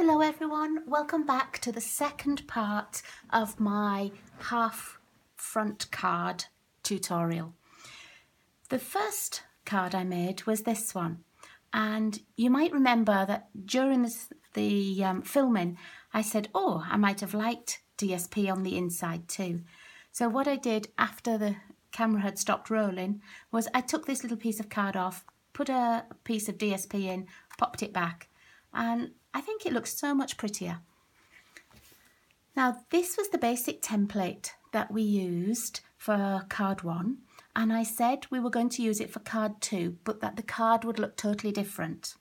Hello everyone, welcome back to the second part of my half front card tutorial. The first card I made was this one, and you might remember that during the filming I said, oh, I might have liked DSP on the inside too. So what I did after the camera had stopped rolling was I took this little piece of card off, put a piece of DSP in, popped it back, and I think it looks so much prettier. Now this was the basic template that we used for card 1, and I said we were going to use it for card 2, but that the card would look totally different.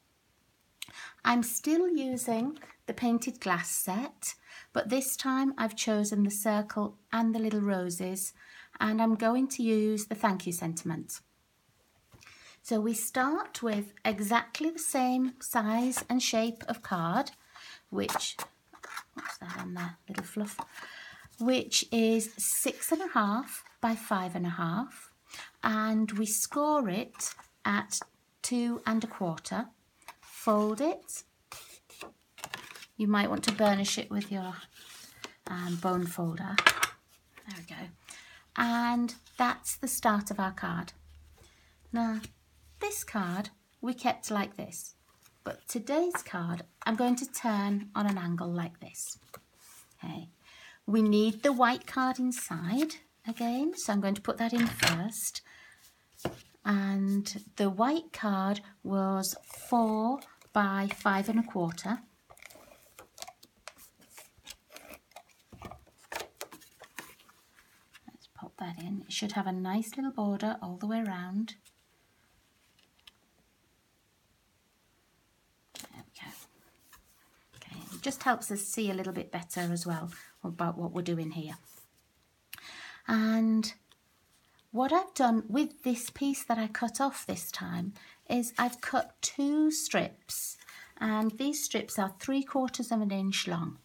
I'm still using the painted glass set, but this time I've chosen the circle and the little roses, and I'm going to use the thank you sentiment. So we start with exactly the same size and shape of card, which, what's that on there, little fluff, which is 6.5 by 5.5, and we score it at 2 1/4. Fold it. You might want to burnish it with your bone folder. There we go. And that's the start of our card. Now, this card we kept like this, but today's card I'm going to turn on an angle like this. Okay, we need the white card inside again, so I'm going to put that in first. And the white card was 4 by 5.25. Let's pop that in. It should have a nice little border all the way around. It just helps us see a little bit better as well about what we're doing here. And what I've done with this piece that I cut off this time is I've cut 2 strips, and these strips are 3/4 of an inch long,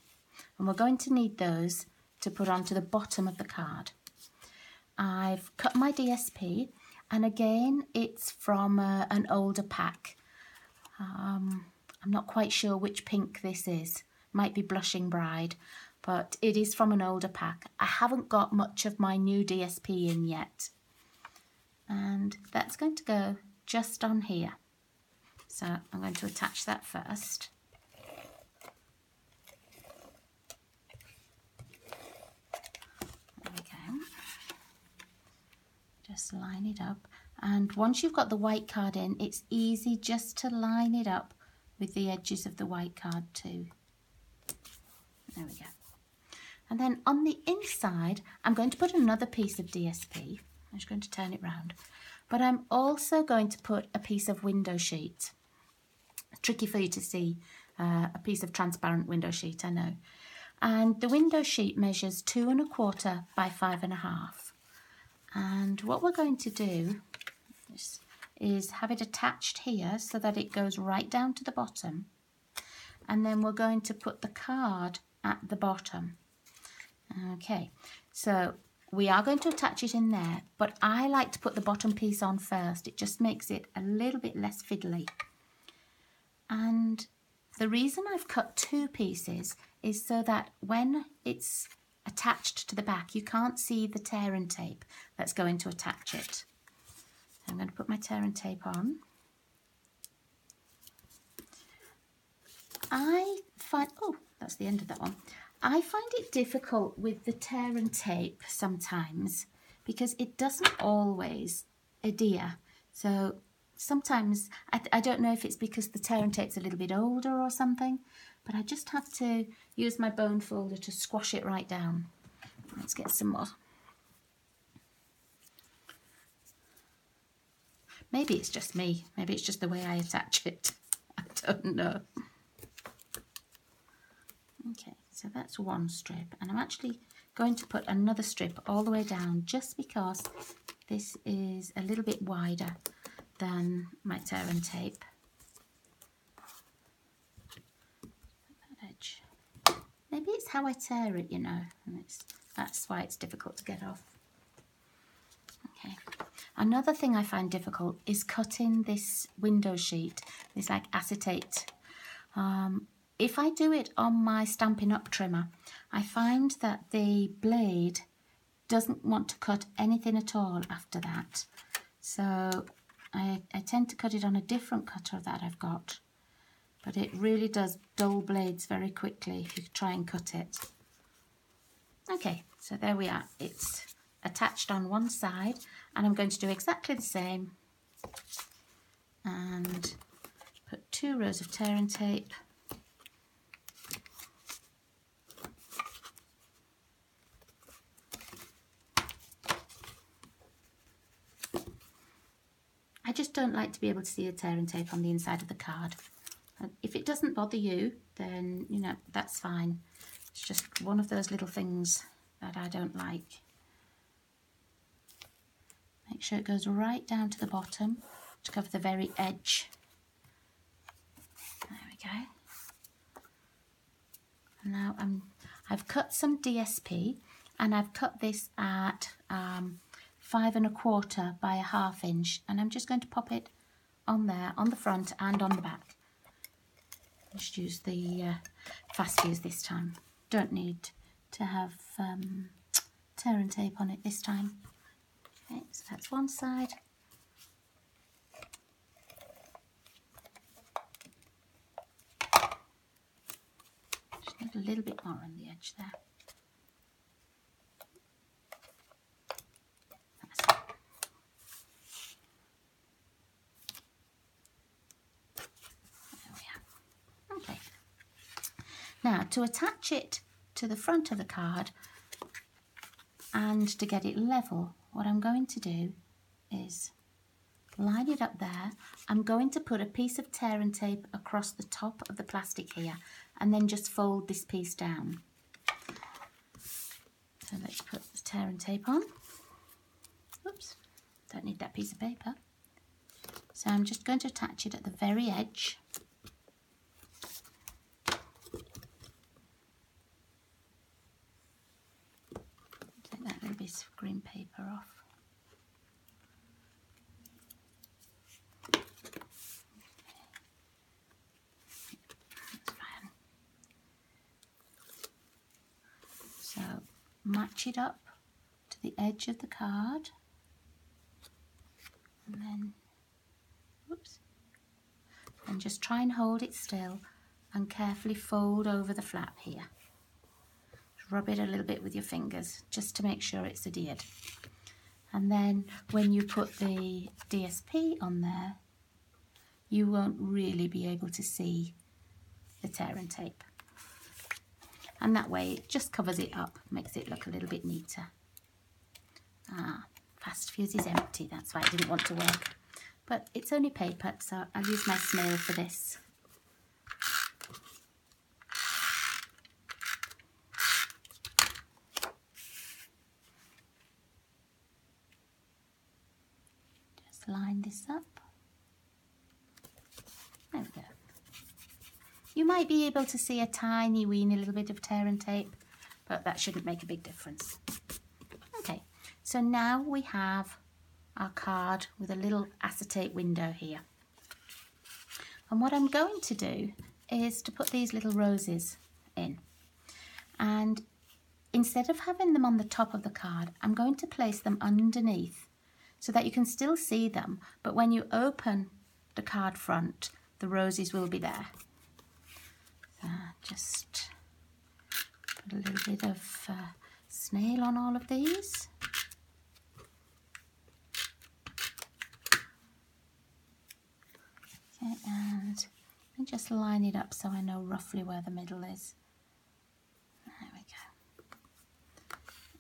and we're going to need those to put onto the bottom of the card. I've cut my DSP, and again it's from an older pack. I'm not quite sure which pink this is. Might be Blushing Bride, but it is from an older pack. I haven't got much of my new DSP in yet. And that's going to go just on here. So I'm going to attach that first. There we go. Just line it up. And once you've got the white card in, it's easy just to line it up with the edges of the white card too. There we go. And then on the inside, I'm going to put another piece of DSP. I'm just going to turn it round. But I'm also going to put a piece of window sheet. Tricky for you to see a piece of transparent window sheet, I know. And the window sheet measures 2 1/4 by 5.5. And what we're going to do is have it attached here so that it goes right down to the bottom, and then we're going to put the card at the bottom. Okay, so we are going to attach it in there, but I like to put the bottom piece on first. It just makes it a little bit less fiddly. And the reason I've cut 2 pieces is so that when it's attached to the back, you can't see the tear and tape that's going to attach it. I'm going to put my tear and tape on. I find, oh, that's the end of that one. I find it difficult with the tear and tape sometimes because it doesn't always adhere. So sometimes, I don't know if it's because the tear and tape's a little bit older or something, but I just have to use my bone folder to squash it right down. Let's get some more. Maybe it's just me. Maybe it's just the way I attach it. I don't know. Okay, so that's one strip. And I'm actually going to put another strip all the way down just because this is a little bit wider than my tear and tape. That edge. Maybe it's how I tear it, you know, and that's why it's difficult to get off. Okay. Another thing I find difficult is cutting this window sheet, this like acetate. if I do it on my Stampin' Up trimmer, I find that the blade doesn't want to cut anything at all after that. So I tend to cut it on a different cutter that I've got, but it really does dull blades very quickly if you try and cut it. Okay, so there we are. It's attached on one side, and I'm going to do exactly the same and put 2 rows of tear and tape. I just don't like to be able to see the tear and tape on the inside of the card. If it doesn't bother you, then, you know, that's fine. It's just one of those little things that I don't like. Make sure it goes right down to the bottom to cover the very edge. There we go. And now I've cut some DSP, and I've cut this at 5 1/4 by 1/2 inch, and I'm just going to pop it on there, on the front and on the back. Just use the fast fuse this time. Don't need to have tear and tape on it this time. Okay, so that's one side. Just need a little bit more on the edge there. Now, to attach it to the front of the card and to get it level, what I'm going to do is line it up there. I'm going to put a piece of tear and tape across the top of the plastic here, and then just fold this piece down. So let's put the tear and tape on. Oops, don't need that piece of paper. So I'm just going to attach it at the very edge. Piece of green paper off. That's fine. So match it up to the edge of the card, and then, whoops, and just try and hold it still and carefully fold over the flap here. Rub it a little bit with your fingers just to make sure it's adhered. And then when you put the DSP on there, you won't really be able to see the tear and tape. And that way it just covers it up, makes it look a little bit neater. Fast fuse is empty, that's why it didn't want to work. But it's only paper, so I'll use my snail for this. Line this up. There we go. You might be able to see a tiny weeny little bit of tear and tape, but that shouldn't make a big difference. Okay, so now we have our card with a little acetate window here. And what I'm going to do is to put these little roses in. And instead of having them on the top of the card, I'm going to place them underneath, so that you can still see them, but when you open the card front, the roses will be there. Just put a little bit of snail on all of these. Okay, and let me just line it up so I know roughly where the middle is. There we go.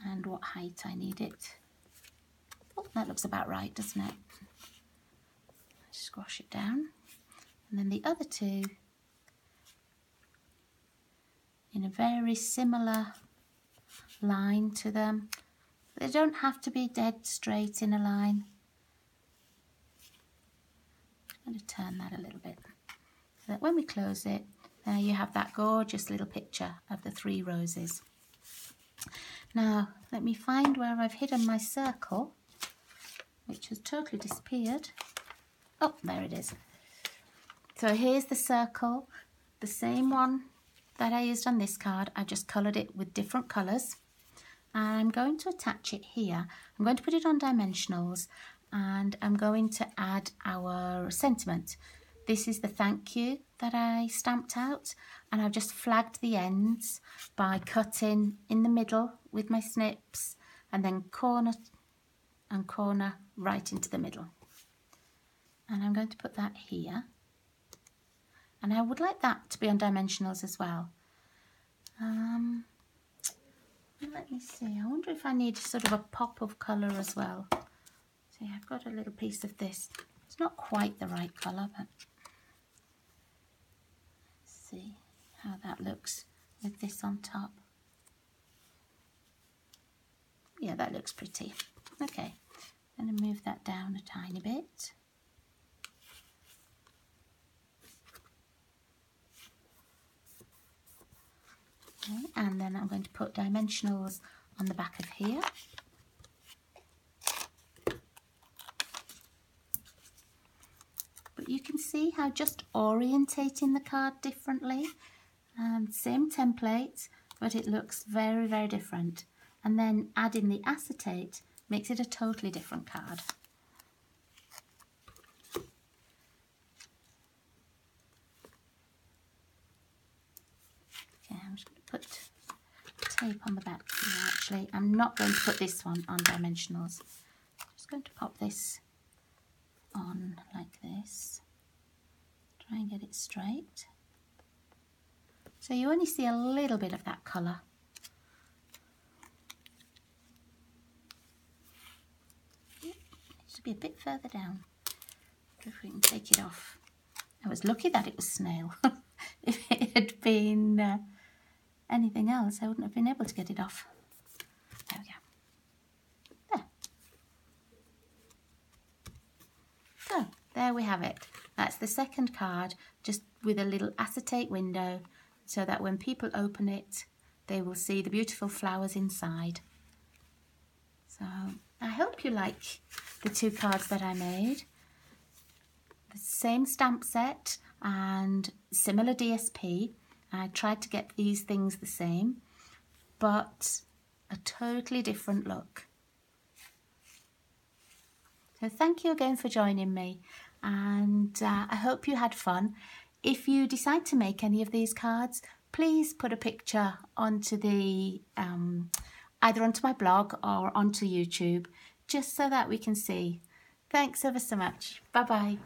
And what height I need it. Oh, that looks about right, doesn't it? Squash it down. And then the other two in a very similar line to them. They don't have to be dead straight in a line. I'm going to turn that a little bit so that when we close it, there you have that gorgeous little picture of the 3 roses. Now, let me find where I've hidden my circle, which has totally disappeared. Oh, there it is. So here's the circle, the same one that I used on this card, I just coloured it with different colours. And I'm going to attach it here. I'm going to put it on dimensionals and I'm going to add our sentiment. This is the thank you that I stamped out, and I've just flagged the ends by cutting in the middle with my snips and then corner and corner right into the middle. And I'm going to put that here. And I would like that to be on dimensionals as well. Let me see, I wonder if I need sort of a pop of colour as well. See, I've got a little piece of this. It's not quite the right colour, but let's see how that looks with this on top. Yeah, that looks pretty. Okay, I'm going to move that down a tiny bit. Okay, and then I'm going to put dimensionals on the back of here. But you can see how just orientating the card differently, same template, but it looks very, very different. And then adding the acetate makes it a totally different card. Okay, I'm just going to put tape on the back here. Actually, I'm not going to put this one on dimensionals. I'm just going to pop this on like this. Try and get it straight. So you only see a little bit of that colour. It should be a bit further down. If we can take it off. I was lucky that it was snail. If it had been anything else, I wouldn't have been able to get it off. There we go. There. So, there we have it. That's the second card, just with a little acetate window, so that when people open it, they will see the beautiful flowers inside. So, I hope you like the two cards that I made. The same stamp set and similar DSP. I tried to get these things the same, but a totally different look. So thank you again for joining me, and I hope you had fun. If you decide to make any of these cards, please put a picture onto the either onto my blog or onto YouTube, just so that we can see. Thanks ever so much. Bye bye.